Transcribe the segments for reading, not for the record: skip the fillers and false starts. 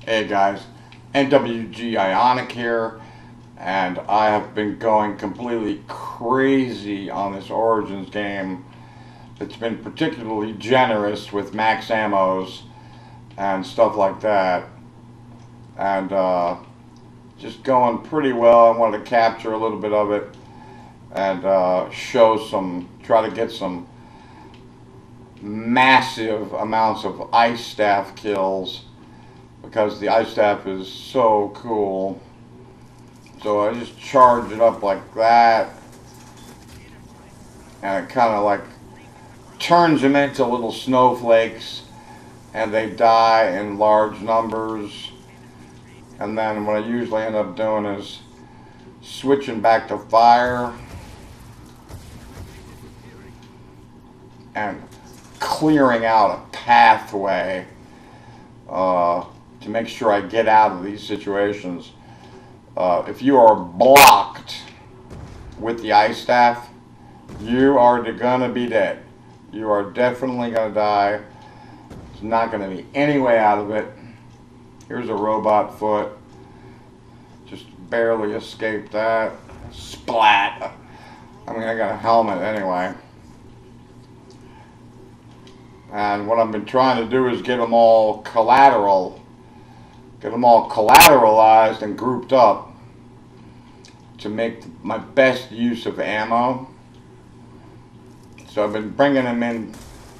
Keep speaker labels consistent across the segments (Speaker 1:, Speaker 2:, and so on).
Speaker 1: Hey guys, NWG Ionic here, and I have been going completely crazy on this Origins game. It's been particularly generous with max ammos and stuff like that, and just going pretty well. I wanted to capture a little bit of it and try to get some massive amounts of ice staff kills because the ice staff is so cool. So I just charge it up like that, and it kind of like turns them into little snowflakes, and they die in large numbers. And then what I usually end up doing is switching back to fire and clearing out a pathway to make sure I get out of these situations. If you are blocked with the ice staff, you are gonna be dead. You are definitely gonna die. There's not gonna be any way out of it. Here's a robot foot. Just barely escaped that. Splat. I mean, I got a helmet anyway. And what I've been trying to do is get them all collateralized and grouped up to make my best use of ammo. So I've been bringing them in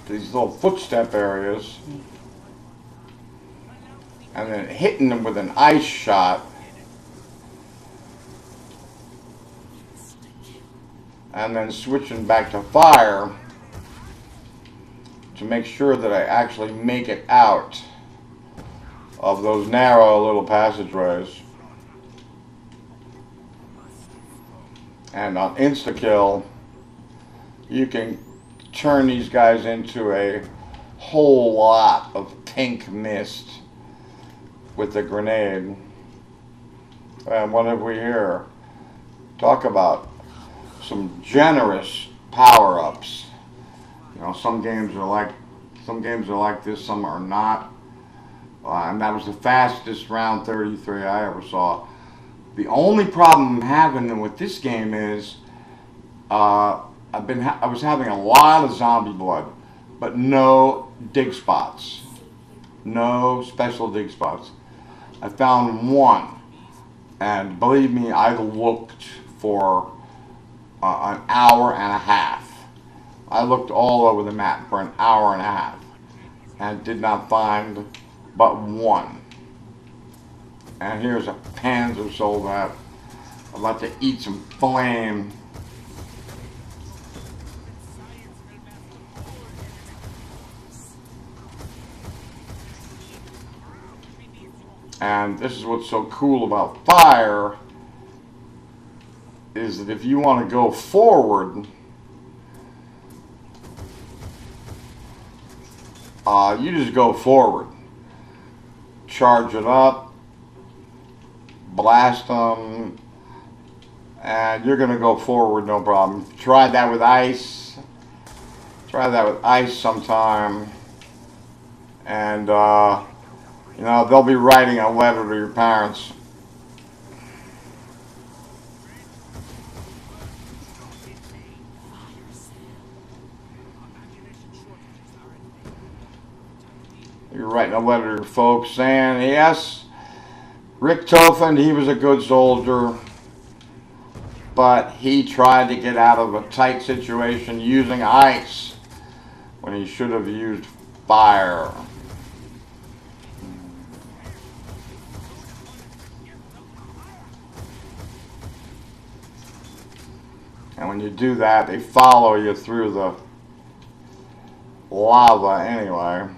Speaker 1: these little footstep areas and then hitting them with an ice shot, and then switching back to fire to make sure that I actually make it out of those narrow little passageways. And on insta-kill, you can turn these guys into a whole lot of pink mist with the grenade. And what have we here? Talk about some generous power-ups. You know, some games are like this, some are not. And that was the fastest round 33 I ever saw. The only problem I'm having with this game is I was having a lot of zombie blood, but no dig spots, no special dig spots. I found one, and believe me, I looked for an hour and a half. I looked all over the map for an hour and a half and did not find but one. And here's a Panzer Soldat about to eat some flame. And this is what's so cool about fire, is that if you want to go forward, you just go forward, charge it up, blast them, and you're going to go forward no problem. Try that with ice. Try that with ice sometime, and you know, they'll be writing a letter to your parents. You're writing a letter to your folks saying, yes, Richtofen, he was a good soldier, but he tried to get out of a tight situation using ice when he should have used fire. And when you do that, they follow you through the lava anyway.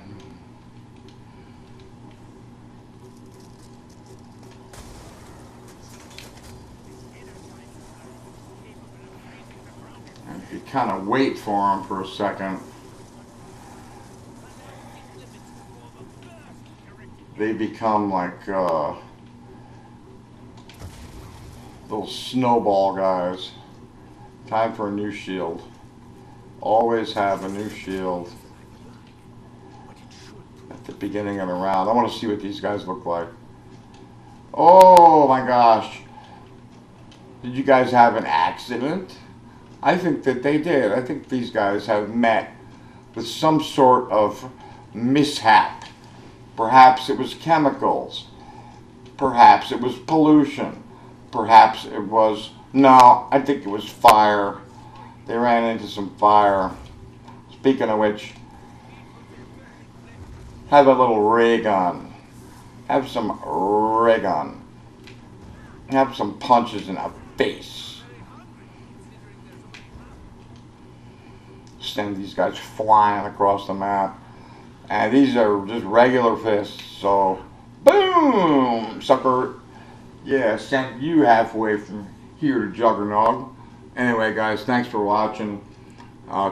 Speaker 1: And if you kind of wait for them for a second, they become like little snowball guys. Time for a new shield. Always have a new shield. the beginning of the round. I want to see what these guys look like. Oh my gosh. Did you guys have an accident? I think that they did. I think these guys have met with some sort of mishap. Perhaps it was chemicals. Perhaps it was pollution. Perhaps it was... No, I think it was fire. They ran into some fire. Speaking of which, have a little ray gun. Have some ray gun. Have some punches in the face. Send these guys flying across the map. And these are just regular fists, so boom, sucker. Yeah, sent you halfway from here to Juggernaut. Anyway, guys, thanks for watching.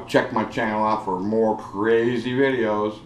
Speaker 1: Check my channel out for more crazy videos.